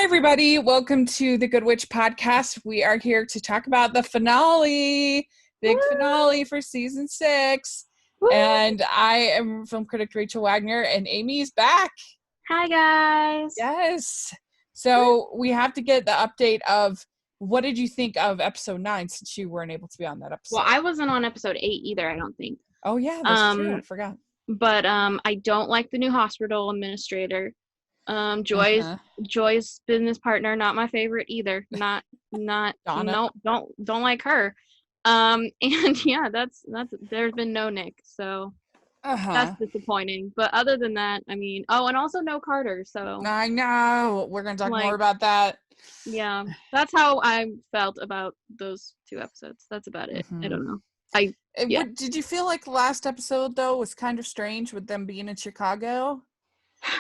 everybody. Welcome to the Good Witch Podcast. We are here to talk about the finale, big finale for season 6. Woo! And I am film critic Rachel Wagner, and Amy's back. Hi, guys. Yes. So we have to get the update of what did you think of episode 9 since you weren't able to be on that episode? Well, I wasn't on episode 8 either, I don't think. Oh, yeah, that's true. I forgot. But I don't like the new hospital administrator. Joy's business partner, not my favorite either. Not Donna. No, don't like her. And yeah, that's there's been no Nick, so that's disappointing. But other than that, I mean, and also no Carter, so I know. We're gonna talk more about that. Yeah, that's how I felt about those 2 episodes. That's about it. I don't know. Did you feel like the last episode though was kind of strange with them being in Chicago?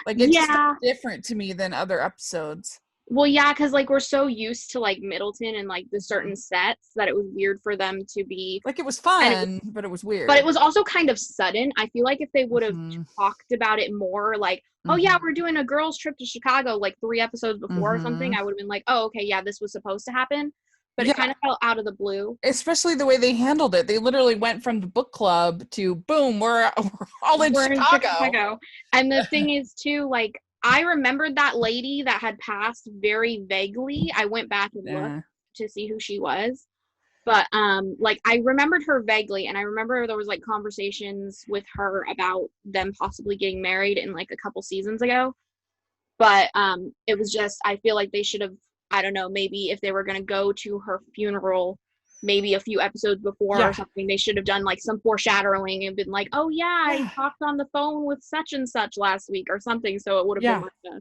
Like it's just different to me than other episodes. Well, yeah, because like we're so used to like Middleton and like the certain sets that it was weird for them to be like it was fun, but it was weird. But it was also kind of sudden. I feel like if they would have talked about it more, like, oh yeah, we're doing a girls' trip to Chicago like 3 episodes before or something, I would have been like, oh okay, yeah, this was supposed to happen. But it kind of felt out of the blue. Especially the way they handled it. They literally went from the book club to boom, we're all in Chicago. And the thing is too, like, I remembered that lady that had passed very vaguely. I went back and looked to see who she was. But like I remembered her vaguely, and I remember there was like conversations with her about them possibly getting married in like a couple seasons ago. But it was just, I feel like they should have, I don't know, maybe if they were going to go to her funeral maybe a few episodes before or something, they should have done like some foreshadowing and been like, oh yeah, I talked on the phone with such and such last week or something, so it would have been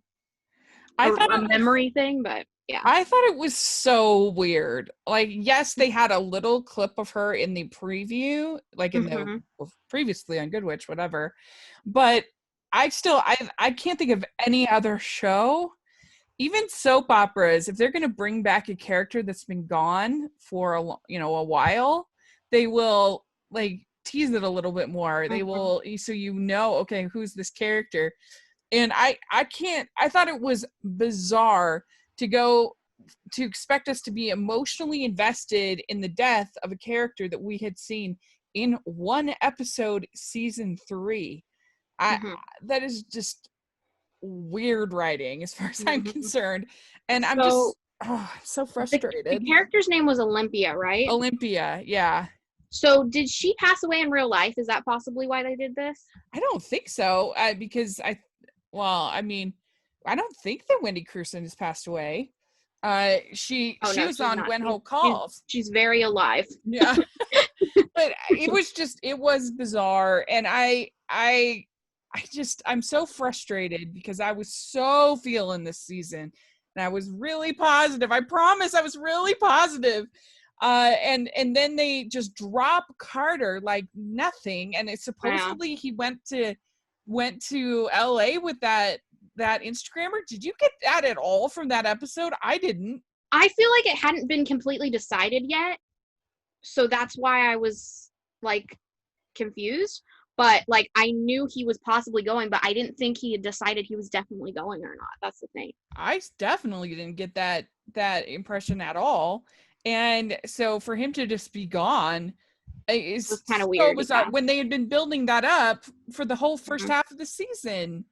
like a memory thing. But yeah, I thought it was so weird. Like, yes, they had a little clip of her in the preview, like in the previously on Good Witch, whatever, but I can't think of any other show, even soap operas, if they're going to bring back a character that's been gone for a while, they will like tease it a little bit more. They will, so okay, who's this character? And I thought it was bizarre to expect us to be emotionally invested in the death of a character that we had seen in 1 episode, season 3. That is just weird writing as far as I'm concerned, and I'm so frustrated. The character's name was Olympia, right? Olympia, yeah. So did she pass away in real life? Is that possibly why they did this? I don't think so, because I don't think that Wendy Crewson has passed away. She was on When Hope Calls. She's very alive. Yeah. But it was bizarre, and I'm so frustrated because I was so feeling this season, and I was really positive. I promise I was really positive. And then they just drop Carter like nothing, and supposedly he went to LA with that Instagrammer. Did you get that at all from that episode? I didn't. I feel like it hadn't been completely decided yet, so that's why I was like confused. But like I knew he was possibly going, but I didn't think he had decided he was definitely going or not. That's the thing. I definitely didn't get that impression at all. And so for him to just be gone is kind of weird. Bizarre when they had been building that up for the whole first half of the season.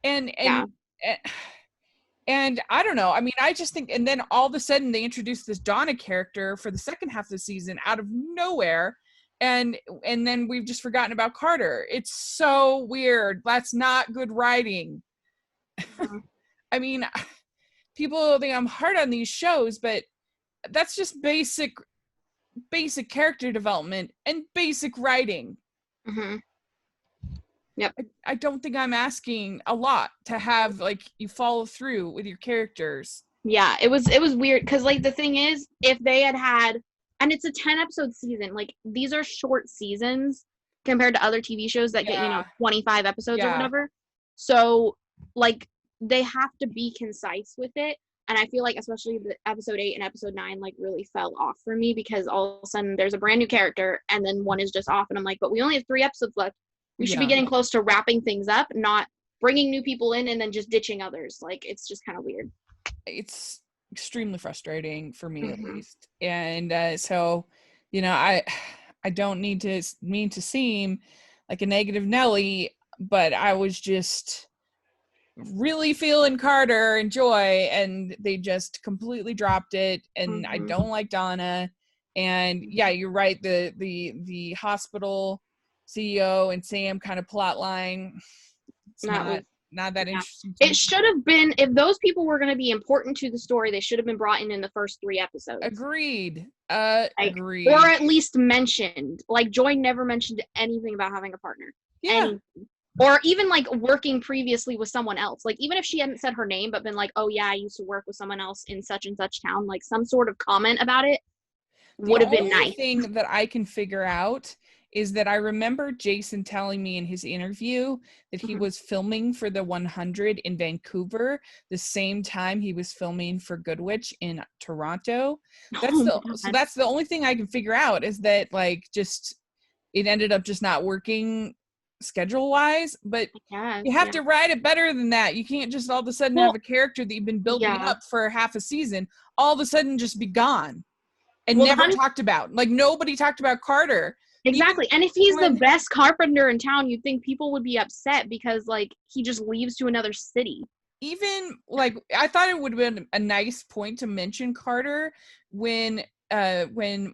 And I don't know. I mean, I just think, and then all of a sudden they introduced this Donna character for the second half of the season out of nowhere. And then we've just forgotten about Carter. It's so weird. That's not good writing. I mean, people think I'm hard on these shows, but that's just basic character development and basic writing. Yep. I don't think I'm asking a lot to have like you follow through with your characters. Yeah, it was weird because like the thing is, if they had, and it's a 10-episode season, like these are short seasons compared to other TV shows that get 25 episodes or whatever. So like they have to be concise with it. And I feel like especially the episode 8 and episode 9 like really fell off for me because all of a sudden there's a brand new character and then one is just off and I'm like, but we only have 3 episodes left. We should be getting close to wrapping things up, not bringing new people in and then just ditching others. Like it's just kind of weird. it's extremely frustrating for me at Mm-hmm. least. And so, I don't mean to seem like a negative Nelly, but I was just really feeling Carter and Joy, and they just completely dropped it. And I Mm-hmm. don't like Donna. And yeah, you're right. The hospital CEO and Sam kind of plot line. It's That not was, not that yeah. interesting to It me. should have been, if those people were going to be important to the story, they should have been brought in the first 3 episodes. Agreed. Like, or Agreed. at least mentioned. Like, Joy never mentioned anything about having a partner. Yeah. Any, or even like working previously with someone else. Like, even if she hadn't said her name, but been like, oh yeah, I used to work with someone else in such and such town, like some sort of comment about it The would have been only nice. thing that I can figure out is that I remember Jason telling me in his interview that he was filming for the 100 in Vancouver the same time he was filming for Good Witch in Toronto. Oh my So God. that's the only thing I can figure out, is that like just it ended up just not working schedule wise. But Yes, you have yeah. to write it better than that. You can't just all of a sudden have Well, a character that you've been building yeah. up for half a season all of a sudden just be gone and Well, never talked about. Like nobody talked about Carter. Even exactly. And if he's the when best carpenter in town, you'd think people would be upset because like he just leaves to another city. even like I thought it would have been a nice point to mention Carter when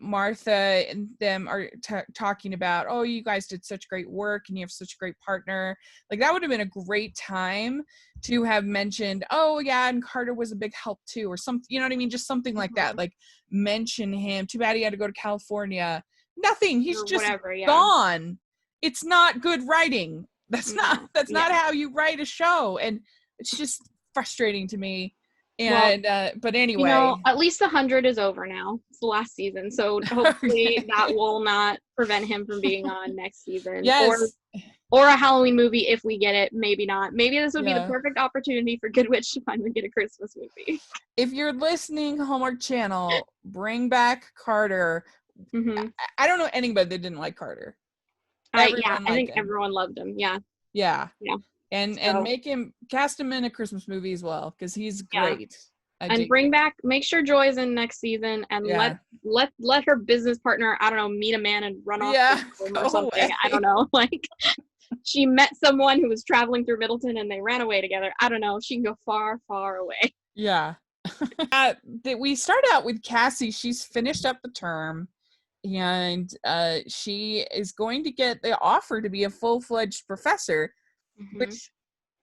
Martha and them are talking about, oh, you guys did such great work and you have such a great partner. Like that would have been a great time to have mentioned, oh yeah, and Carter was a big help too, or something, you know what I mean? Just something like that. Like mention him. Too bad he had to go to California. Nothing. He's Or just whatever, yeah. gone. It's not good writing. That's not No. that's not Yeah. how you write a show. And it's just frustrating to me. Well, And but anyway, at least the 100 is over now. It's the last season. So hopefully that will not prevent him from being on next season. yes, Or a Halloween movie if we get it. Maybe not. Maybe this would be the yeah. perfect opportunity for Good Witch to finally get a Christmas movie. If you're listening, Hallmark Channel, bring back Carter. Mm-hmm. I don't know anybody that didn't like Carter. Yeah, Everyone I liked think him. everyone loved him. Yeah. Yeah. Yeah. And So, cast him in a Christmas movie as well, because he's yeah. great. I And dig bring back, make sure Joy's in next season, and Yeah. let her business partner, I don't know, meet a man and run off Yeah. with him or something. I don't know. Like she met someone who was traveling through Middleton and they ran away together. I don't know. She can go far, far away. Yeah. We start out with Cassie. She's finished up the term, and she is going to get the offer to be a full-fledged professor, which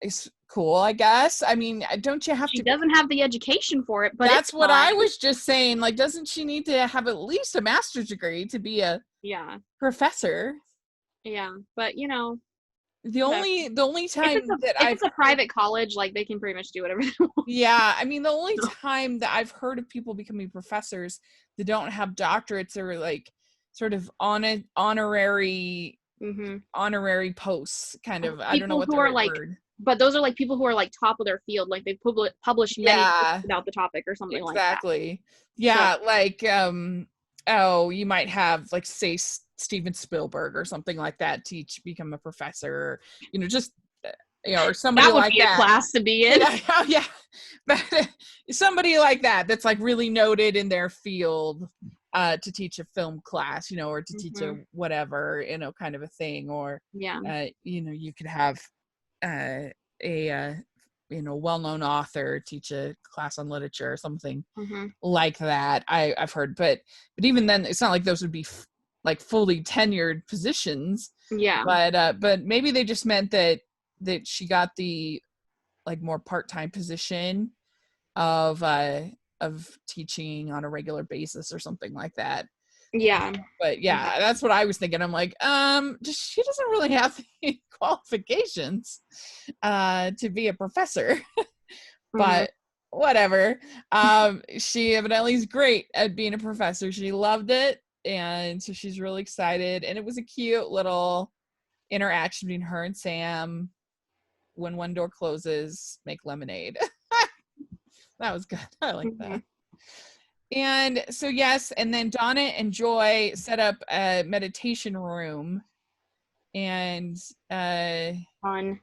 is cool, I guess. I mean, don't you have She to? doesn't have the education for it, but That's it's what fine. I was just saying. Like, doesn't she need to have at least a master's degree to be a professor? Yeah, but you know, The only time if it's a private college, like they can pretty much do whatever they want. yeah, I mean, the only time that I've heard of people becoming professors that don't have doctorates are like sort of honorary posts, kind of. I don't know People what who the are right like, word. but those are like people who are like top of their field, like they've published many books Yeah, about the topic or something like that. exactly. Yeah, So, like oh, you might have like say Steven Spielberg or something like that become a professor, just or somebody that would like be a that. class to be in. Yeah, oh, yeah. But somebody like that's like really noted in their field to teach a film class, or to teach a whatever, kind of a thing. Or you could have a well-known author teach a class on literature or something like that. I've heard, but even then, it's not like those would be like fully tenured positions. Yeah. But maybe they just meant that she got the like more part-time position of teaching on a regular basis or something like that. Yeah. But yeah, that's what I was thinking. I'm like, she doesn't really have the qualifications to be a professor. But whatever. She evidently is great at being a professor. She loved it, and so she's really excited. And it was a cute little interaction between her and Sam. When one door closes, make lemonade. That was good. I like that. And so yes, and then Donna and Joy set up a meditation room, and fun.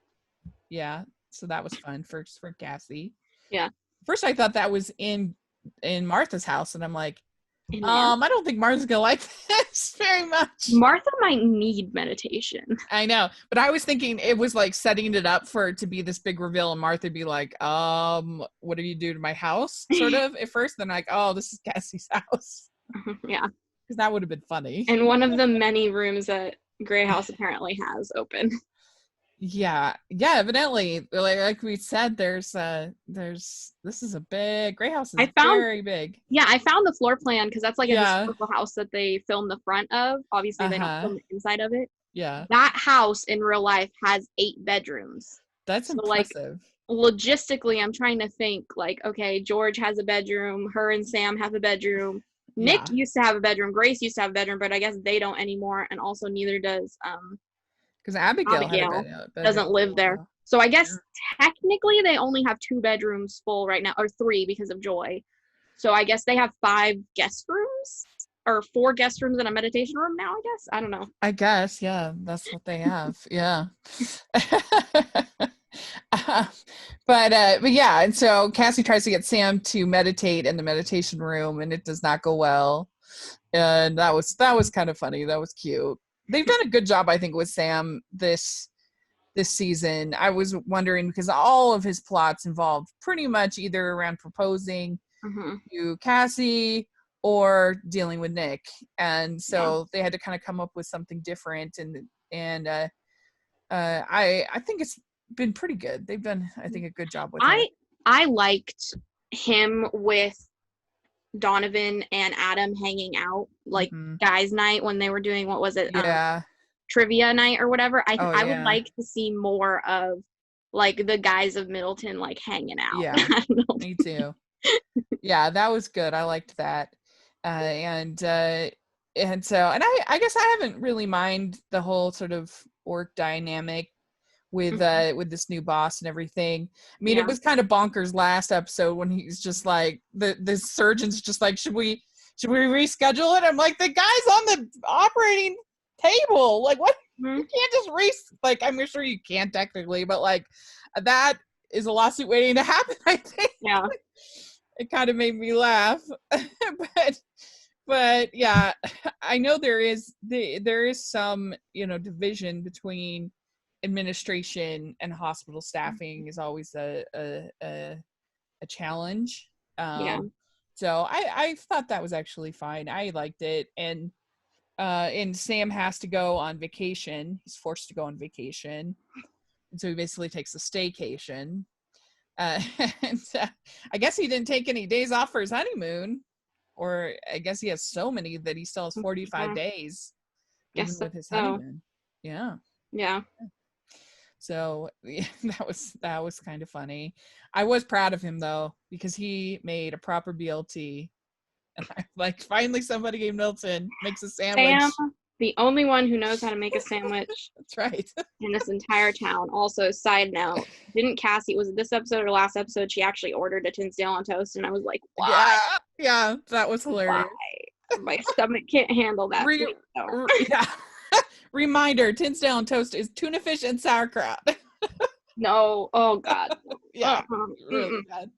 Yeah, so that was fun for Cassie. Yeah. first I thought that was in Martha's house, and I'm like, I don't think Martha's gonna like this very much. Martha might need meditation. I know, but I was thinking it was like setting it up for it to be this big reveal, and Martha be like, what do you do to my house? Sort of at first, then like, oh, this is Cassie's house. Yeah. Because that would have been funny. And one of the many rooms that Grey House apparently has open. Yeah, evidently, like we said, there's this is a big Grey House is very big. Yeah, I found the floor plan because that's like a historical house that they filmed the front of. Obviously, they don't film the inside of it. Yeah, that house in real life has 8 bedrooms. That's impressive. Like, logistically, I'm trying to think. Like, okay, George has a bedroom. Her and Sam have a bedroom. Nick used to have a bedroom. Grace used to have a bedroom, but I guess they don't anymore, and also neither does because Abigail doesn't live there. So I guess technically they only have 2 bedrooms full right now, or 3 because of Joy. So I guess they have 5 guest rooms, or 4 guest rooms and a meditation room now, I guess. I don't know. I guess, yeah, that's what they have. Yeah. But yeah, and so Cassie tries to get Sam to meditate in the meditation room, and it does not go well. And that was kind of funny. That was cute. They've done a good job, I think, with Sam this season. I was wondering because all of his plots involved pretty much either around proposing to Cassie or dealing with Nick, and so they had to kind of come up with something different. And I think it's been pretty good. They've done, I think, a good job with it. I liked him with Donovan and Adam hanging out, like guys' night when they were doing, what was it? Trivia night or whatever. I would like to see more of like the guys of Middleton like hanging out. Yeah, me too. Yeah, that was good. I liked that. And so I guess I haven't really mind the whole sort of work dynamic with this new boss and everything. I mean, it was kind of bonkers last episode when he's just like the surgeon's just like, should we reschedule it? I'm like, the guy's on the operating table. Like, what? You can't just like, I'm sure you can technically, but like that is a lawsuit waiting to happen, I think. Yeah. It kind of made me laugh. but yeah, I know there is some, division between administration and hospital staffing is always a challenge. So I thought that was actually fine. I liked it. And Sam has to go on vacation. He's forced to go on vacation. And so he basically takes a staycation. And I guess he didn't take any days off for his honeymoon, or I guess he has so many that he still has 45 days with his honeymoon. Yeah. So that was kind of funny. I was proud of him though, because he made a proper BLT, and I like, finally somebody in Milton makes a sandwich. Sam, the only one who knows how to make a sandwich. That's right. In this entire town. Also, side note, didn't Cassie, was it this episode or last episode, she actually ordered a Tinsdale on toast, and I was like, why? Yeah, that was hilarious. Why? My stomach can't handle that. Yeah. Reminder, Tinsdale on toast is tuna fish and sauerkraut. No. Oh, God. Yeah. Really bad.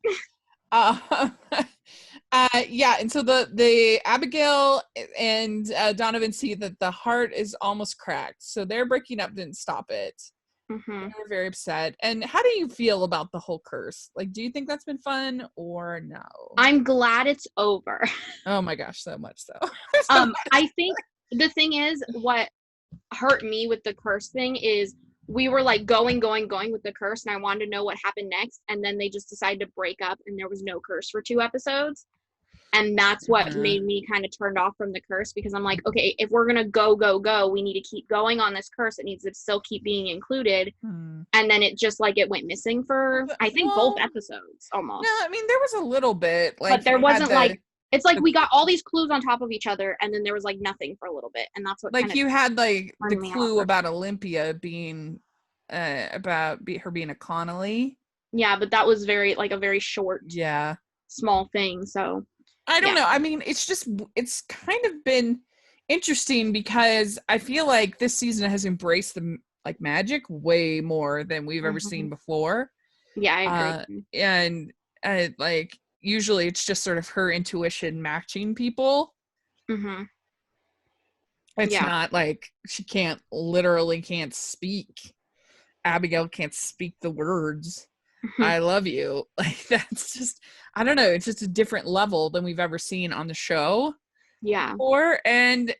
And so the Abigail and Donovan see that the heart is almost cracked, so their breaking up didn't stop it. They're very upset. And how do you feel about the whole curse? Like, do you think that's been fun or no? I'm glad it's over. Oh my gosh, so much so. I think the thing is, what hurt me with the curse thing is we were like going with the curse, and I wanted to know what happened next, and then they just decided to break up, and there was no curse for 2 episodes. And that's what made me kind of turned off from the curse, because I'm like, okay, if we're going to go, we need to keep going on this curse. It needs to still keep being included. And then it just like, it went missing for, I think, both episodes almost. No, I mean, there was a little bit. Like, but there wasn't like, it's like we got all these clues on top of each other, and then there was like nothing for a little bit. And that's what, like, you had like the clue about Olympia being, about her being a Connolly. Yeah, but that was very, like, a very short, small thing. So I don't know. I mean, it's kind of been interesting because I feel like this season has embraced the like magic way more than we've ever seen before. Yeah, I agree. And like usually it's just sort of her intuition matching people. It's not like she literally can't speak. Abigail can't speak the words I love you. Like, that's just, I don't know, it's just a different level than we've ever seen on the show. And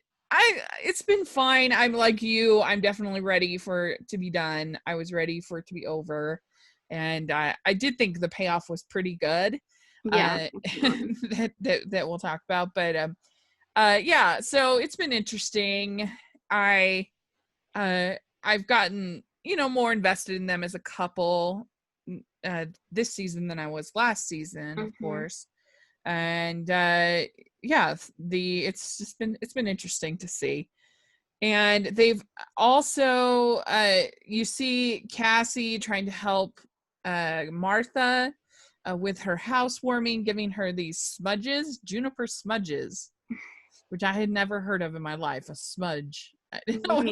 it's been fine. I'm like you, I'm definitely ready for it to be done. I was ready for it to be over, and I did think the payoff was pretty good. That we'll talk about, but yeah, so it's been interesting. I've gotten, more invested in them as a couple this season than I was last season, of course. And it's been interesting to see. And they've also you see Cassie trying to help Martha with her housewarming, giving her these smudges, juniper smudges, which I had never heard of in my life. A smudge. I didn't know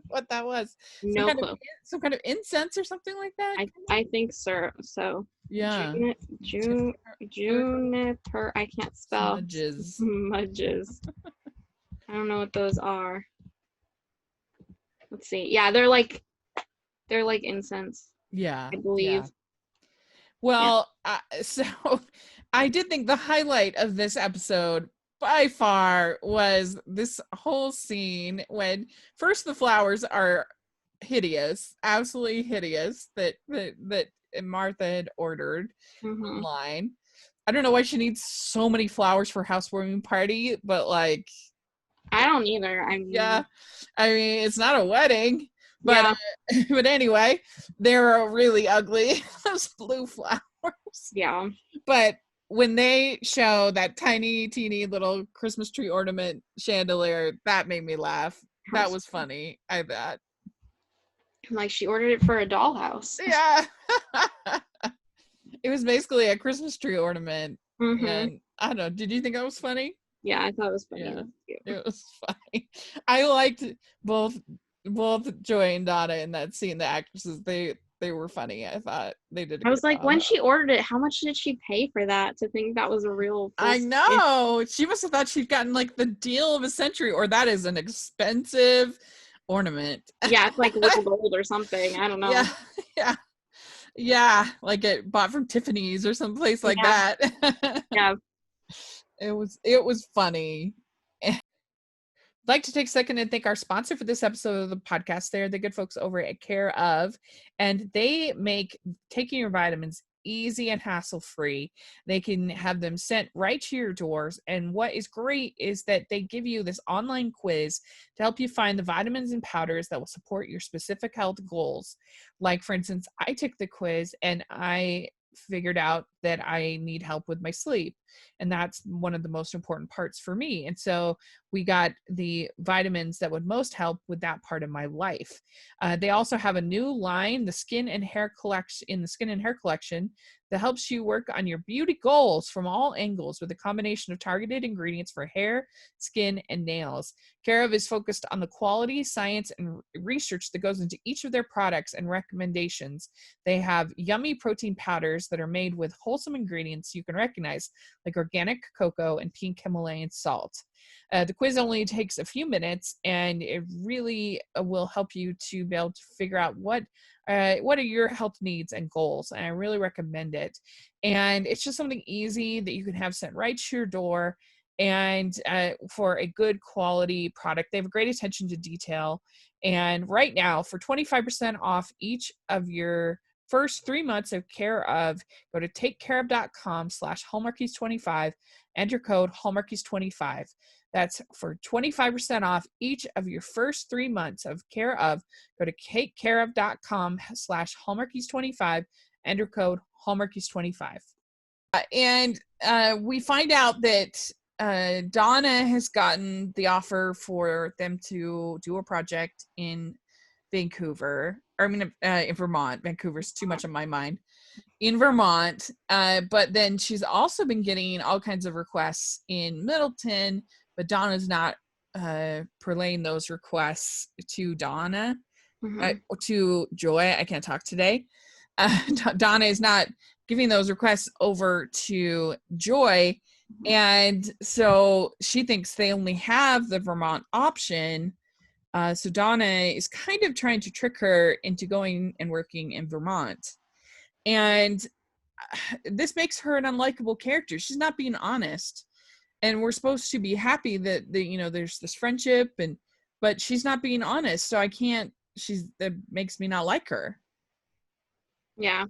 what that was. No clue. Some kind of incense or something like that? I think so. Yeah. Juniper. I can't spell. Smudges. I don't know what those are. Let's see. Yeah, they're like incense. Yeah. I believe. Yeah. Well, so I did think the highlight of this episode by far was this whole scene when first the flowers are hideous, absolutely hideous, that Martha had ordered online. I don't know why she needs so many flowers for housewarming party, but like, I don't either. I mean, it's not a wedding, but but anyway, they're really ugly. Those blue flowers. Yeah. But when they show that tiny, teeny little Christmas tree ornament chandelier, that made me laugh. That was funny, I bet. Like, she ordered it for a dollhouse. Yeah. It was basically a Christmas tree ornament. And I don't know, did you think that was funny? Yeah, I thought it was funny. Yeah, it was funny. I liked both Joy and Donna in that scene. The actresses, they were funny. I thought they did. I was like, when she ordered it, how much did she pay for that to think that was a real? I know. She must have thought she'd gotten like the deal of a century, or that is an expensive ornament. Yeah, it's like real gold or something. I don't know. Yeah. Like it bought from Tiffany's or someplace like that. Yeah. It was funny. I'd like to take a second and thank our sponsor for this episode of the podcast. They're the good folks over at Care of, and they make taking your vitamins easy and hassle-free. They can have them sent right to your doors, and what is great is that they give you this online quiz to help you find the vitamins and powders that will support your specific health goals. Like, for instance, I took the quiz and I figured out that I need help with my sleep, and that's one of the most important parts for me. And so we got the vitamins that would most help with that part of my life. They also have a new line, the Skin and Hair collection, that helps you work on your beauty goals from all angles with a combination of targeted ingredients for hair, skin, and nails. Care of is focused on the quality, science, and research that goes into each of their products and recommendations. They have yummy protein powders that are made with wholesome ingredients you can recognize, like organic cocoa and pink Himalayan salt. The quiz only takes a few minutes, and it really will help you to be able to figure out what are your health needs and goals, and I really recommend it. And it's just something easy that you can have sent right to your door, and for a good quality product. They have a great attention to detail, and right now, for 25% off each of your first 3 months of Care of, go to takecareof.com/Hallmarkies25, enter code Hallmarkies25. That's for 25% off each of your first 3 months of Care of. Go to takecareof.com/Hallmarkies25, enter code Hallmarkies25. And we find out that Donna has gotten the offer for them to do a project in Vancouver. In Vermont. Vancouver's too much on my mind. In Vermont. But then she's also been getting all kinds of requests in Middleton, but Donna's not relaying those requests to Donna, to Joy. I can't talk today. Donna is not giving those requests over to Joy. And so she thinks they only have the Vermont option. So Donna is kind of trying to trick her into going and working in Vermont. And this makes her an unlikable character. She's not being honest. And we're supposed to be happy that there's this friendship, but she's not being honest. So that makes me not like her. Yeah.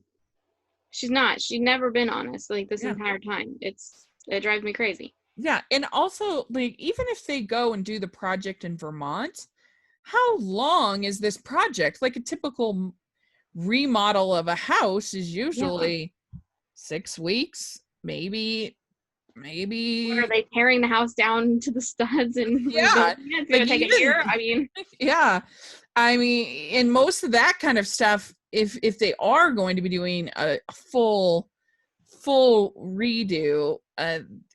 She's not. She's never been honest like this entire time. It drives me crazy. Yeah. And also, like, even if they go and do the project in Vermont, how long is this project? Like, a typical remodel of a house is usually 6 weeks, maybe. Or are they tearing the house down to the studs and it's gonna take a year? I mean, and most of that kind of stuff, if they are going to be doing a full redo,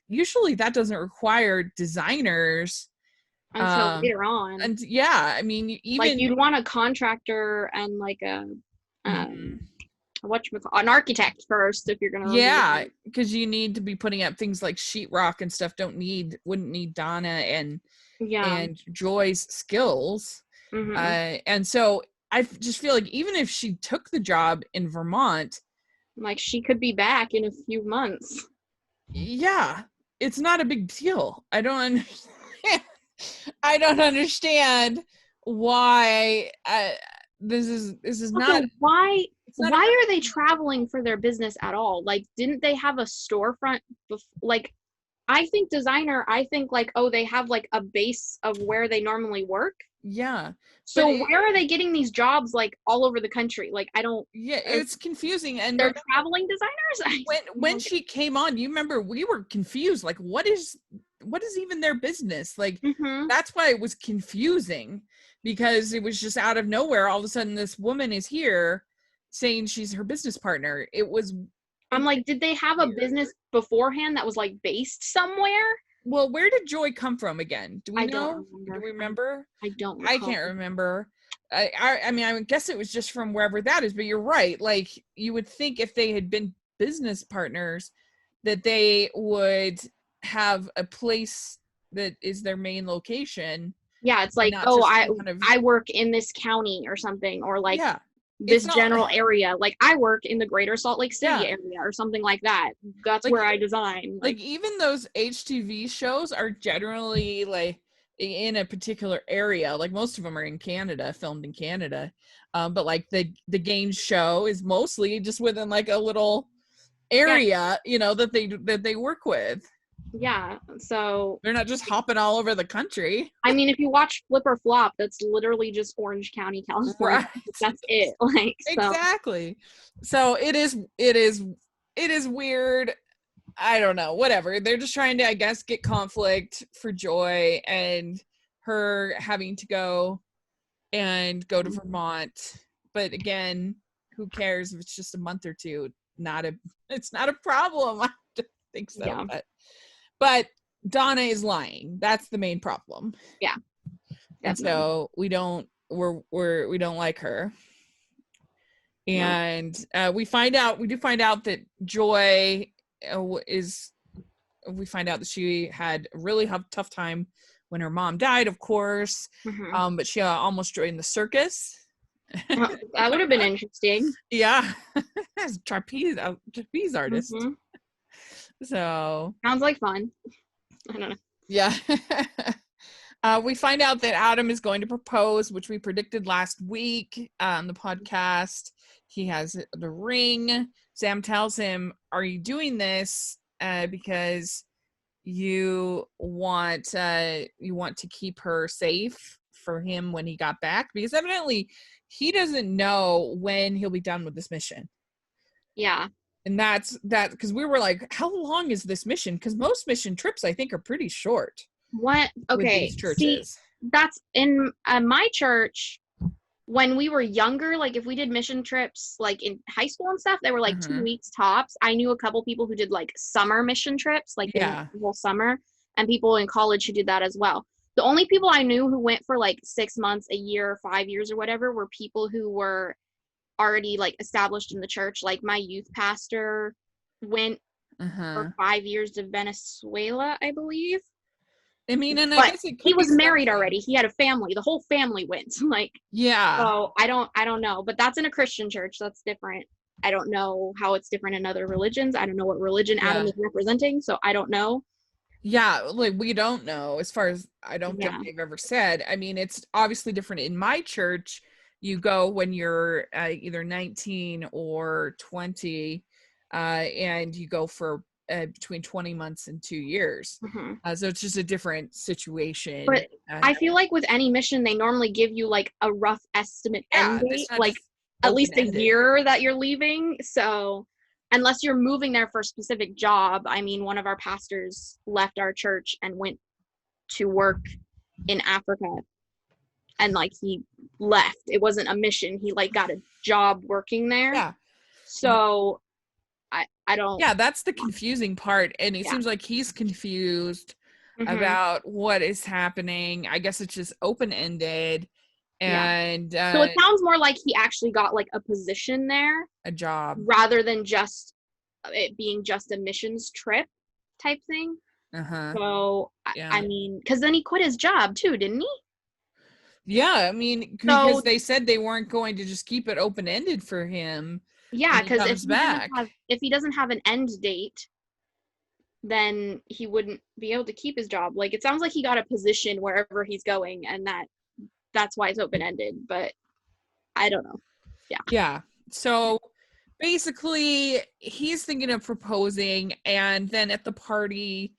usually that doesn't require designers until later on. And I mean, even like you'd want a contractor and like an architect first if you're gonna because you need to be putting up things like sheetrock and stuff. Wouldn't need Donna and Joy's skills. And so I just feel like even if she took the job in Vermont, like she could be back in a few months. It's not a big deal. I don't understand why this is not. Why are they traveling for their business at all? Like, didn't they have a storefront? Like, I think like, oh, they have like a base of where they normally work. Yeah. So where are they getting these jobs like all over the country? Like, I don't. Yeah, it's confusing. And they're traveling designers. When she came on, you remember we were confused. Like, what is even their business? Like, that's why it was confusing, because it was just out of nowhere. All of a sudden, this woman is here saying she's her business partner. I'm like, did they have a business beforehand that was like based somewhere? Well, where did Joy come from again? Do we know? Do we remember? I don't recall. I can't remember. I mean, I guess it was just from wherever that is, but you're right. Like, you would think if they had been business partners that they would have a place that is their main location. Yeah, it's like, I work in this county or something, or like this general area. Like, I work in the greater Salt Lake City area or something like that. That's like, where I design. Like, even those HTV shows are generally like in a particular area. Like, most of them are in Canada, filmed in Canada. But like the game show is mostly just within like a little area, that they work with. Yeah, so they're not just hopping all over the country. I mean, if you watch Flip or Flop, that's literally just Orange County, California. Right. That's it. Like, exactly. So it is weird. I don't know. Whatever. They're just trying to, I guess, get conflict for Joy and her having to go to Vermont. But again, who cares if it's just a month or two? It's not a problem. I don't think so. Yeah. But Donna is lying. That's the main problem. Yeah. And so we don't like her. And we do find out that Joy we find out that she had a really tough time when her mom died, of course. But she almost joined the circus. That would have been interesting. Yeah. As trapeze artist. So sounds like fun. I don't know. Yeah. We find out that Adam is going to propose, which we predicted last week on the podcast. He has the ring. Sam tells him, "Are you doing this because you want to keep her safe for him when he got back?" Because evidently he doesn't know when he'll be done with this mission. Yeah. And that's because we were like, how long is this mission? Because most mission trips, I think, are pretty short. What? Okay. See, that's in my church. When we were younger, like if we did mission trips, like in high school and stuff, they were like 2 weeks tops. I knew a couple people who did like summer mission trips, like the whole summer, and people in college who did that as well. The only people I knew who went for like 6 months, a year, 5 years or whatever were people who were already like established in the church. Like my youth pastor went for 5 years to Venezuela, I believe. I mean, and but I guess it could he was be married something. already. He had a family. The whole family went. Like, yeah. So I don't know, but that's in a Christian church. That's different. I don't know how it's different in other religions. I don't know what religion Adam is representing, so I don't know. Yeah, like we don't know, as far as I don't think they've ever said. I mean, it's obviously different in my church. You go when you're either 19 or 20, and you go for between 20 months and 2 years. So it's just a different situation. But I feel like with any mission, they normally give you like a rough estimate end date, like at least a year that you're leaving. So unless you're moving there for a specific job, I mean, one of our pastors left our church and went to work in Africa, and like he left. It wasn't a mission. He like got a job working there. Yeah. So I don't. Yeah, that's the confusing part, and it seems like he's confused about what is happening. I guess it's just open-ended. And so it sounds more like he actually got like a position there, a job, rather than just it being just a missions trip type thing. So I mean, because then he quit his job too, didn't he? Yeah, I mean, because they said they weren't going to just keep it open-ended for him. Yeah, because if he doesn't have an end date, then he wouldn't be able to keep his job. Like, it sounds like he got a position wherever he's going, and that's why it's open-ended, but I don't know. Yeah. So basically, he's thinking of proposing, and then at the party,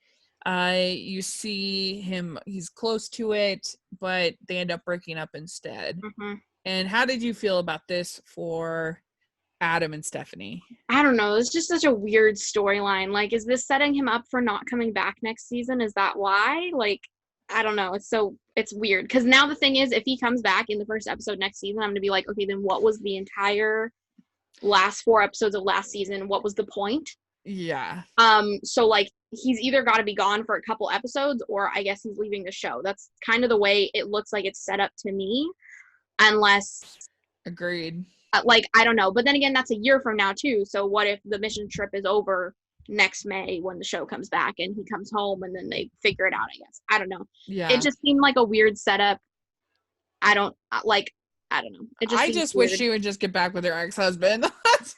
you see him, he's close to it, but they end up breaking up instead. And how did you feel about this for Adam and Stephanie? I don't know. It's just such a weird storyline. Like, is this setting him up for not coming back next season? Is that why? Like, I don't know. It's weird. Because now the thing is, if he comes back in the first episode next season, I'm going to be like, okay, then what was the entire last 4 episodes of last season? What was the point? Yeah. So, like, he's either got to be gone for a couple episodes, or I guess he's leaving the show. That's kind of the way it looks like it's set up to me. Unless... Agreed. Like, I don't know. But then again, that's a year from now, too. So what if the mission trip is over next May when the show comes back and he comes home and then they figure it out, I guess. I don't know. Yeah. It just seemed like a weird setup. I don't know. I just wish she would just get back with her ex-husband. That's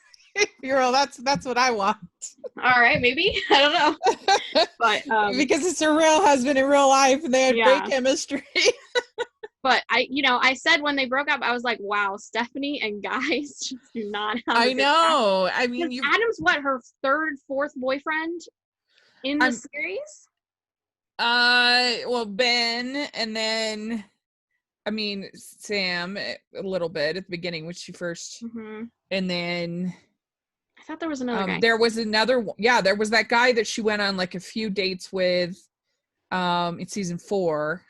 what I want. All right, maybe. I don't know. But because it's a real husband in real life and they had great chemistry. But I said when they broke up, I was like, wow, Stephanie and guys just do not have I know. I mean, Adam's her 3rd, 4th boyfriend in the series? Well, Ben, and then, I mean, Sam a little bit at the beginning when she first, and then I thought there was another guy. There was another one. Yeah, there was that guy that she went on like a few dates with in season 4.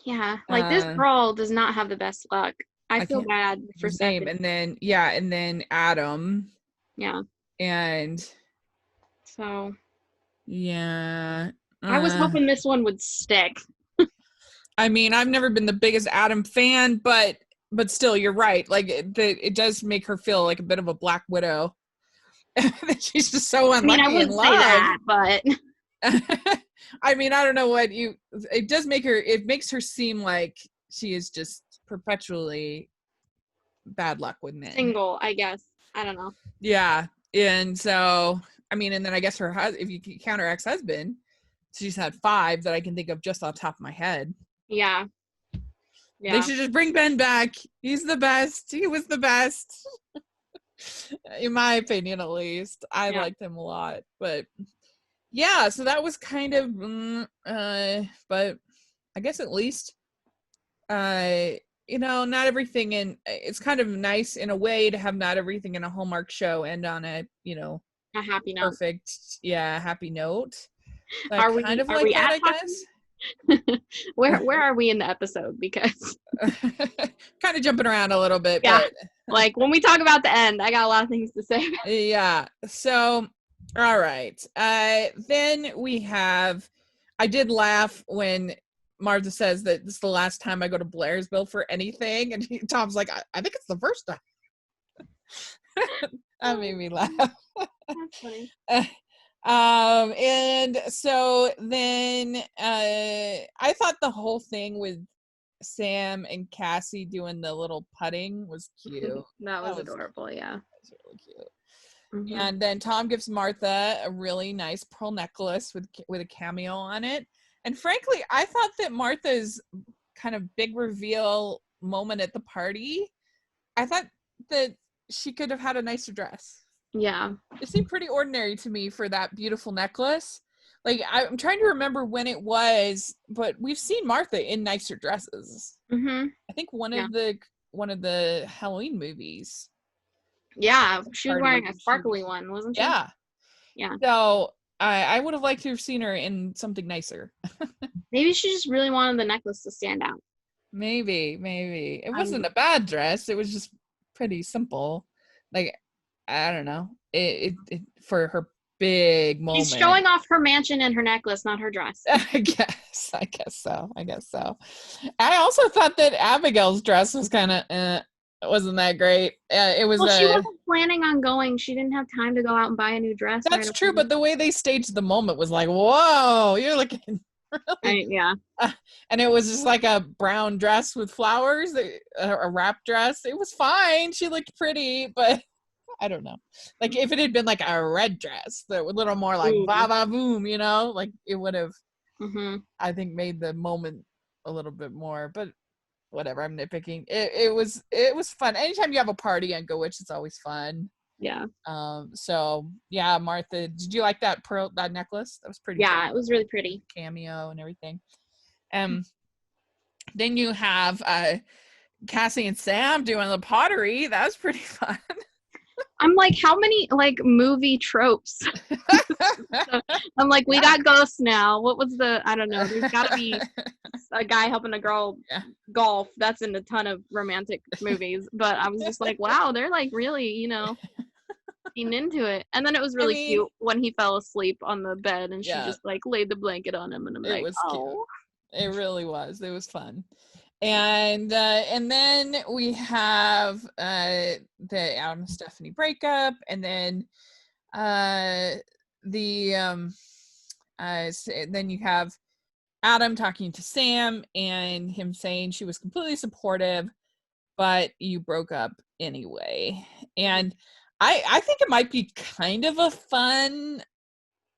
Yeah, like this girl does not have the best luck. I feel bad for Sam. And then Adam. Yeah. And so. Yeah. I was hoping this one would stick. I mean, I've never been the biggest Adam fan, but still, you're right. Like, it does make her feel like a bit of a Black Widow. She's just so unlucky. I mean, I wouldn't say that, but... I mean, I don't know it makes her seem like she is just perpetually bad luck with men. Single, I guess. I don't know. Yeah. And so, I mean, and then I guess if you count her ex-husband, she's had 5 that I can think of just on top of my head. Yeah. They should just bring Ben back. He's the best. He was the best. In my opinion, at least. I liked him a lot. But yeah, so that was kind of, but I guess at least, not everything it's kind of nice in a way to have not everything in a Hallmark show end on a happy note. Perfect, happy note. Are we I guess? Where are we in the episode? Because kind of jumping around a little bit. Yeah, but... like when we talk about the end, I got a lot of things to say. Yeah, so... All right. Then I did laugh when Martha says that this is the last time I go to Blairsville for anything. And Tom's like, I think it's the first time. That made me laugh. That's funny. And so then I thought the whole thing with Sam and Cassie doing the little putting was cute. That was adorable, yeah. That was really cute. Mm-hmm. And then Tom gives Martha a really nice pearl necklace with a cameo on it. And frankly, I thought that Martha's kind of big reveal moment at the party, I thought that she could have had a nicer dress. Yeah. It seemed pretty ordinary to me for that beautiful necklace. Like, I'm trying to remember when it was, but we've seen Martha in nicer dresses. Mm-hmm. I think one of the Halloween movies. Yeah, she was wearing a sparkly one, wasn't she? Yeah. Yeah. So I would have liked to have seen her in something nicer. Maybe she just really wanted the necklace to stand out. Maybe. It wasn't a bad dress. It was just pretty simple. Like, I don't know. It for her big moment. She's showing off her mansion and her necklace, not her dress. I guess so. I also thought that Abigail's dress was kind of wasn't that great. It was. Well, she wasn't planning on going. She didn't have time to go out and buy a new dress. That's true, but the way they staged the moment was like, whoa, you're looking really. Yeah. And it was just like a brown dress with flowers, a wrap dress. It was fine. She looked pretty, but I don't know. Like, if it had been like a red dress, that was a little more like ba ba boom, like it would have, I think, made the moment a little bit more. But whatever, I'm nitpicking. It was fun. Anytime you have a party on Go Witch, it's always fun. Yeah. So yeah, Martha, did you like that necklace? That was pretty. Yeah, fun. It was really pretty. Cameo and everything. Then you have Cassie and Sam doing the pottery. That was pretty fun. I'm like, how many movie tropes? I'm like, we got ghosts now. What was I don't know. There's got to be a guy helping a girl golf. That's in a ton of romantic movies. But I was just like, wow, they're like really, being into it. And then it was really cute when he fell asleep on the bed and she just like laid the blanket on him. And I'm like, oh. Cute. It really was. It was fun. And then we have the Adam and Stephanie breakup, and then then you have Adam talking to Sam and him saying she was completely supportive, but you broke up anyway. And I think it might be kind of a fun,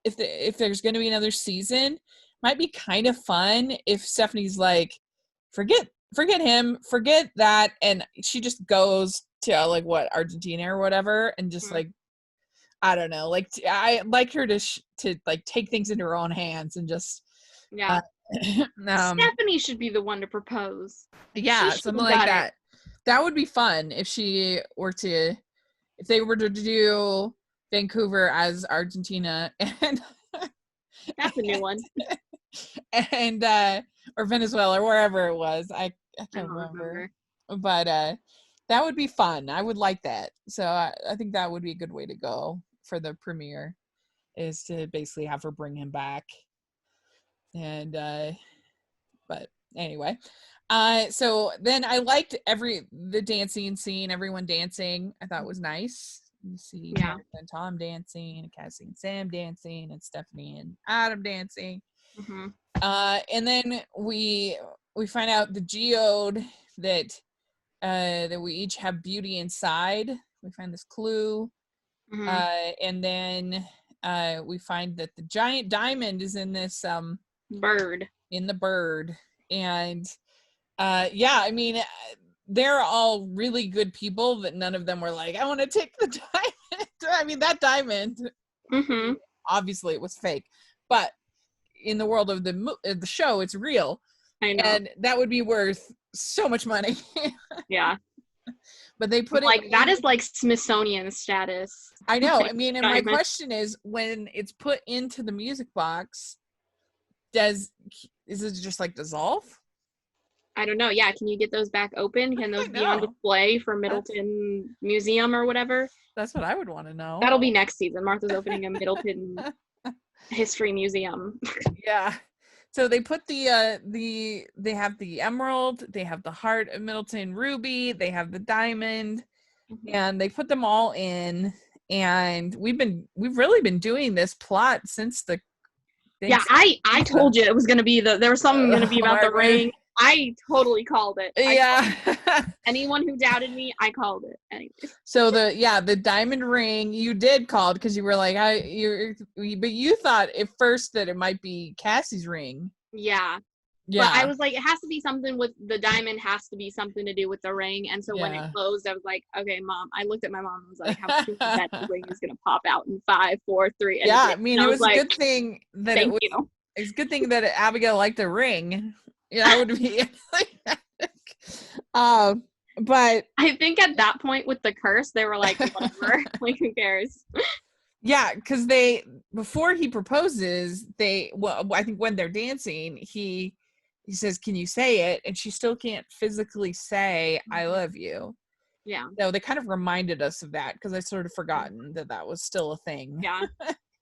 if there's going to be another season, might be kind of fun if Stephanie's like, forget him, forget that, and she just goes to Argentina or whatever, and just like, I don't know, like I like her to like take things into her own hands and just Stephanie should be the one to propose. Yeah, something like that. That would be fun if they were to do Vancouver as Argentina, and that's a new one. And or Venezuela or wherever it was. I can't remember. But that would be fun. I would like that. So I think that would be a good way to go for the premiere, is to basically have her bring him back. And but anyway, so then I liked the dancing scene, everyone dancing. I thought was nice. You see Martha and Tom dancing, and Cassie and Sam dancing, and Stephanie and Adam dancing. And then we find out the geode that we each have beauty inside. We find this clue. And then we find that the giant diamond is in this bird. In the bird. And I mean, they're all really good people, that none of them were like, I want to take the diamond. I mean, that diamond, obviously it was fake, but in the world of the show, it's real. I know. And that would be worth so much money. Yeah. But they put it that is like Smithsonian status. I know. I mean, and my question is, when it's put into the music box, is it just like dissolve? I don't know. Yeah, can you get those back open? Can those be on display for Middleton Museum or whatever? That's what I would want to know. That'll be next season. Martha's opening a Middleton History Museum. Yeah. So they put they have the emerald, they have the heart of Middleton ruby, they have the diamond, and they put them all in, and we've really been doing this plot since the I told you it was gonna be there was something gonna be about the ring. I totally called it. Anyone who doubted me, I called it. Anyway. So the diamond ring you did call because you were like but you thought at first that it might be Cassie's ring. Yeah. But I was like, it has to be something with the diamond, has to be something to do with the ring. And so when it closed, I was like, okay, Mom. I looked at my mom and was like, how soon that the ring is gonna pop out in 5, 4, 3. And I mean, it was a good thing that it's a good thing that Abigail liked the ring. Yeah, that would be but I think at that point with the curse, they were like, whatever, like who cares? Yeah, because before he proposes, I think when they're dancing, he says, "Can you say it?" And she still can't physically say, "I love you." Yeah. So they kind of reminded us of that because I sort of forgotten that was still a thing. Yeah.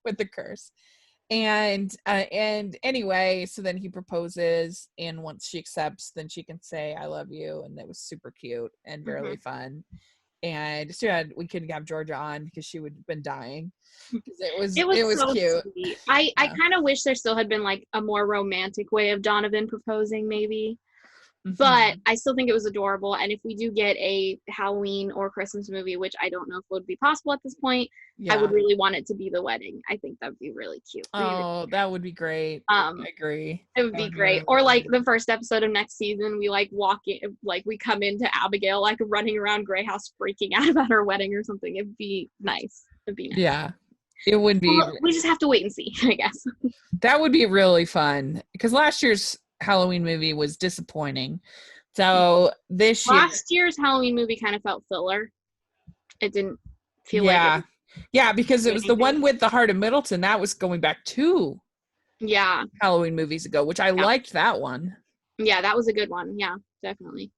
With the curse. And anyway, so then he proposes, and once she accepts, then she can say I love you, and that was super cute and really fun. And so we couldn't have Georgia on because she would have been dying because it was so cute. Sweet. I kind of wish there still had been like a more romantic way of Donovan proposing, maybe. But I still think it was adorable. And if we do get a Halloween or Christmas movie, which I don't know if would be possible at this point, I would really want it to be the wedding. I think that would be really cute. Oh, that would be great. I agree. It would be great. Or like the first episode of next season, we like walk in, like we come into Abigail like running around Grey House freaking out about her wedding or something. It'd be nice. Yeah. It would be. Well, we just have to wait and see, I guess. That would be really fun because last year's Halloween movie was disappointing. So last year's Halloween movie kind of felt filler. It didn't feel like it because it was the one with the Heart of Middleton that was going back 2 Halloween movies ago, which I liked that one. Yeah, that was a good one. Yeah, definitely.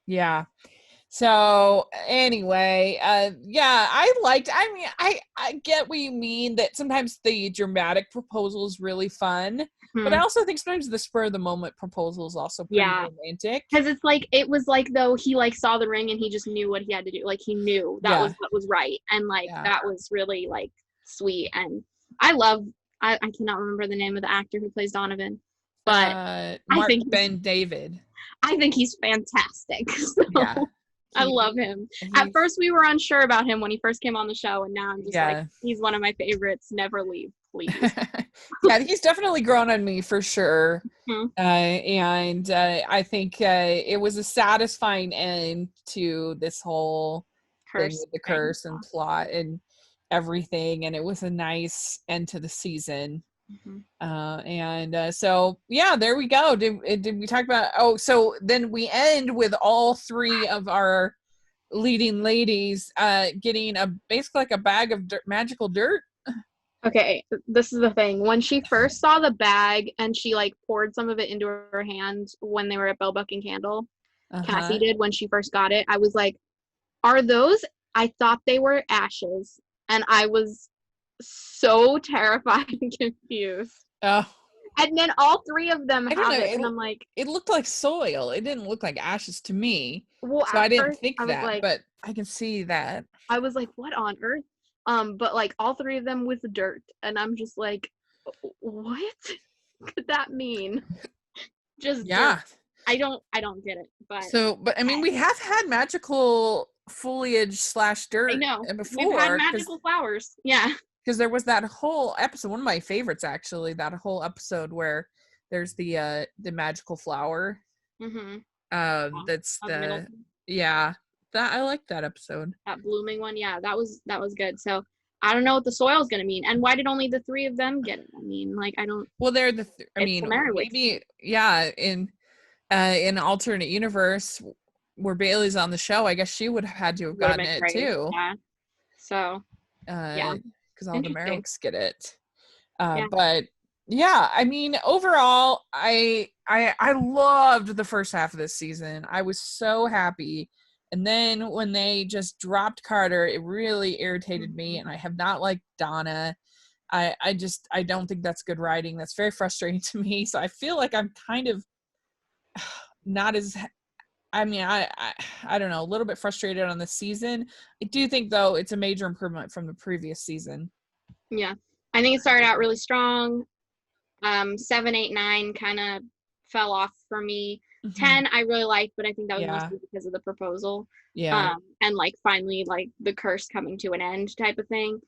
Yeah. So anyway, I get what you mean that sometimes the dramatic proposal is really fun, but I also think sometimes the spur of the moment proposal is also pretty romantic. Because it's like, it was like though he like saw the ring and he just knew what he had to do. Like he knew that was what was right. And like, that was really like sweet. And I cannot remember the name of the actor who plays Donovan, but Mark Ben David. I think he's fantastic. So. I love him. At first, we were unsure about him when he first came on the show, and now I'm just like, he's one of my favorites. Never leave, please. He's definitely grown on me for sure. And I think it was a satisfying end to this whole thing with the curse and plot and everything, and it was a nice end to the season. So there we go. Did we talk about so then we end with all 3 of our leading ladies getting basically like a bag of magical dirt. Okay, this is the thing. When she first saw the bag and she like poured some of it into her hand when they were at Bell Buck and Candle, Cassie did, when she first got it, I was like, are those? I thought they were ashes, and I was so terrified and confused. And then all 3 of them have it, and I'm like, it looked like soil. It didn't look like ashes to me. Well, so I didn't think that, like, but I can see that. I was like, what on earth? But like all 3 of them with dirt, and I'm just like, what could that mean? Just dirt. I don't get it. But I mean, we have had magical foliage / dirt. I know. Before we've had magical flowers. Yeah. Because there was that whole episode, one of my favorites actually, that whole episode where there's the magical flower. That's I like that episode. That blooming one, that was good. So I don't know what the soil is going to mean, and why did only the 3 of them get it? I mean, like I don't. Well, they're maybe in alternate universe where Bailey's on the show, I guess she would have had to have gotten it too. Yeah. So. Because all the Merricks get it. But I mean, overall, I loved the first half of this season. I was so happy. And then when they just dropped Carter, it really irritated me. And I have not liked Donna. I don't think that's good writing. That's very frustrating to me. So I feel like I'm kind of not as I mean, I don't know, a little bit frustrated on this season. I do think, though, it's a major improvement from the previous season. Yeah. I think it started out really strong. 7, 8, 9 kind of fell off for me. 10 I really liked, but I think that was mostly because of the proposal. Yeah. And like finally like the curse coming to an end type of thing.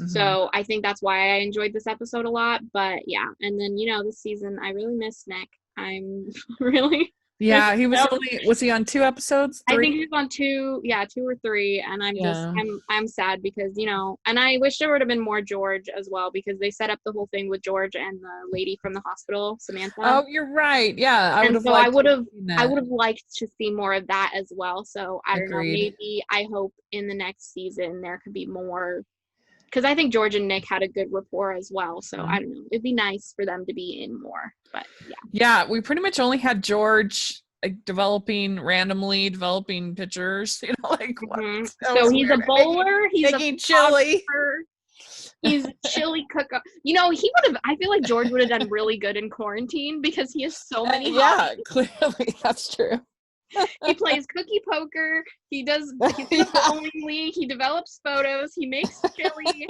So I think that's why I enjoyed this episode a lot. But yeah, and then this season I really miss Nick. I'm really Yeah, was he on 2 episodes? 3? I think he was on 2 or 3, and I'm sad because and I wish there would have been more George as well, because they set up the whole thing with George and the lady from the hospital, Samantha. Oh, you're right. Yeah, I would have liked to see more of that as well. So I don't know, maybe I hope in the next season there could be more, because I think George and Nick had a good rapport as well. So I don't know, it'd be nice for them to be in more. But yeah, we pretty much only had George randomly developing pictures, like what? So he's a bowler, he's making chili, he's a chili cook-up. I feel like George would have done really good in quarantine because he has so many hobbies. Clearly that's true. He plays cookie poker, he's in the bowling league, he develops photos, he makes chili,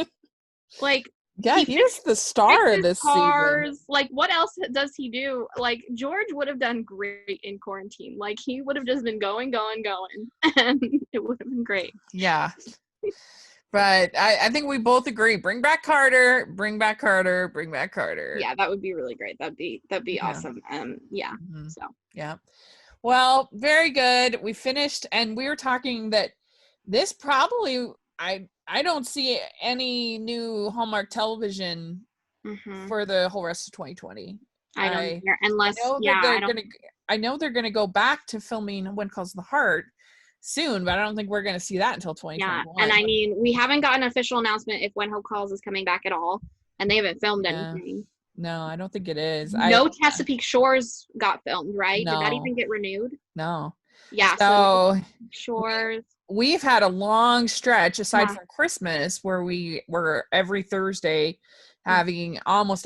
like he is the star of this season. Like, what else does he do? Like, George would have done great in quarantine. Like, he would have just been going, and it would have been great. Yeah. But I think we both agree. Bring back Carter. Bring back Carter. Bring back Carter. Yeah, that would be really great. That'd be awesome. So. Yeah. Well, very good. We finished, and we were talking that this probably I don't see any new Hallmark television for the whole rest of 2020. I don't either, unless I know they're gonna go back to filming When Calls the Heart soon, but I don't think we're gonna see that until 2021. Yeah, and I mean, we haven't gotten an official announcement if When Hope Calls is coming back at all, and they haven't filmed anything. No, I don't think it is. No, Chesapeake Shores got filmed, right? No. Did that even get renewed? No. Yeah. So Shores. We've had a long stretch aside from Christmas where we were almost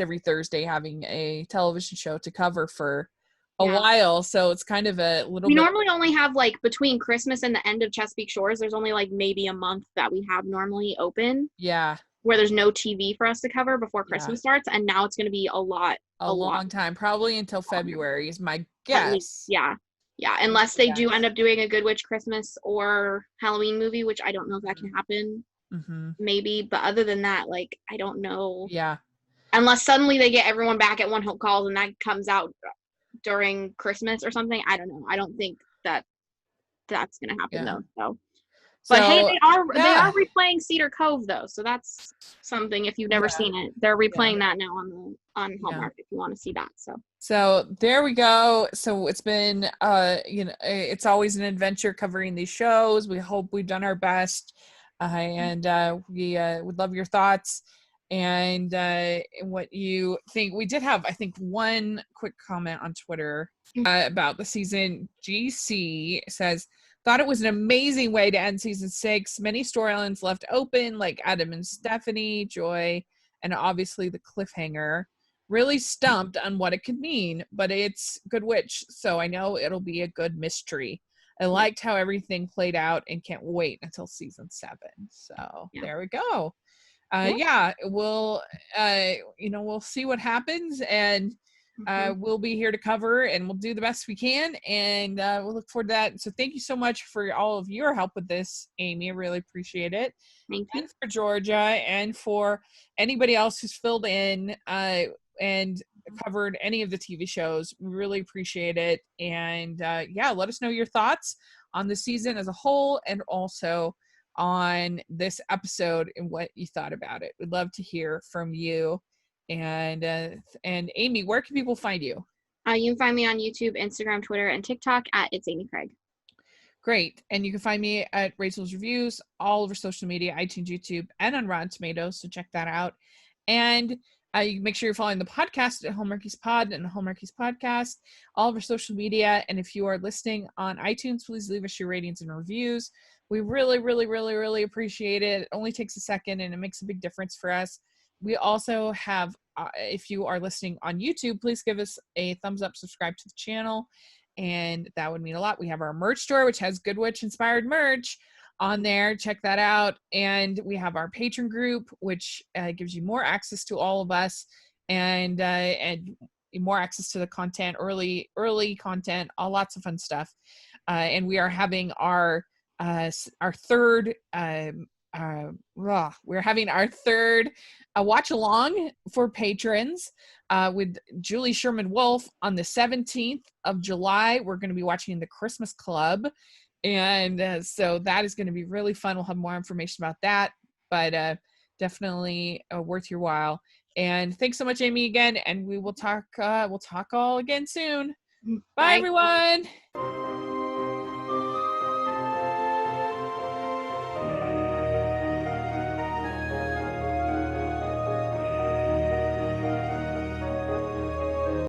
every Thursday having a television show to cover for a while. So it's kind of a little We normally only have like between Christmas and the end of Chesapeake Shores, there's only like maybe a month that we have normally open. Yeah. Where there's no TV for us to cover before Christmas starts. And now it's going to be a long time, probably until February is my guess. Yeah, unless they do end up doing a Good Witch Christmas or Halloween movie, which I don't know if that can happen. Maybe, but other than that, like, I don't know. Yeah. Unless suddenly they get everyone back at One Hope Calls and that comes out during Christmas or something. I don't know. I don't think that's going to happen though. But hey, they are replaying Cedar Cove though, so that's something. If you've never seen it, they're replaying that now on Hallmark if you want to see that. So there we go. So it's been it's always an adventure covering these shows. We hope we've done our best, and we would love your thoughts and what you think. We did have, I think, one quick comment on Twitter about the season. GC says, thought it was an amazing way to end season 6. Many storylines left open, like Adam and Stephanie, Joy, and obviously the cliffhanger. Really stumped on what it could mean, but it's Good Witch, so I know it'll be a good mystery. I liked how everything played out and can't wait until season 7. So there we go. We'll we'll see what happens, and we'll be here to cover, and we'll do the best we can, and we'll look forward to that. So thank you so much for all of your help with this, Amy. I really appreciate it. Thank you. And for Georgia, and for anybody else who's filled in and covered any of the TV shows. We really appreciate it. And let us know your thoughts on the season as a whole, and also on this episode and what you thought about it. We'd love to hear from you. And Amy, where can people find you? You can find me on YouTube, Instagram, Twitter, and TikTok at It's Amy Craig. Great. And you can find me at Rachel's Reviews, all over social media, iTunes, YouTube, and on Rotten Tomatoes. So check that out. And you can make sure you're following the podcast at Hallmarkies Pod and Hallmarkies Podcast, all of our social media. And if you are listening on iTunes, please leave us your ratings and reviews. We really, really, really, really appreciate it. It only takes a second, and it makes a big difference for us. We also have, if you are listening on YouTube, please give us a thumbs up, subscribe to the channel, and that would mean a lot. We have our merch store, which has Good Witch inspired merch on there. Check that out. And we have our patron group, which gives you more access to all of us and more access to the content, early content, lots of fun stuff. And we are having our third we're having our third watch along for patrons with Julie Sherman Wolf on the 17th of July. We're going to be watching The Christmas Club, and so that is going to be really fun. We'll have more information about that, but definitely worth your while. And thanks so much, Amy, again, and we will talk all again soon. Bye everyone.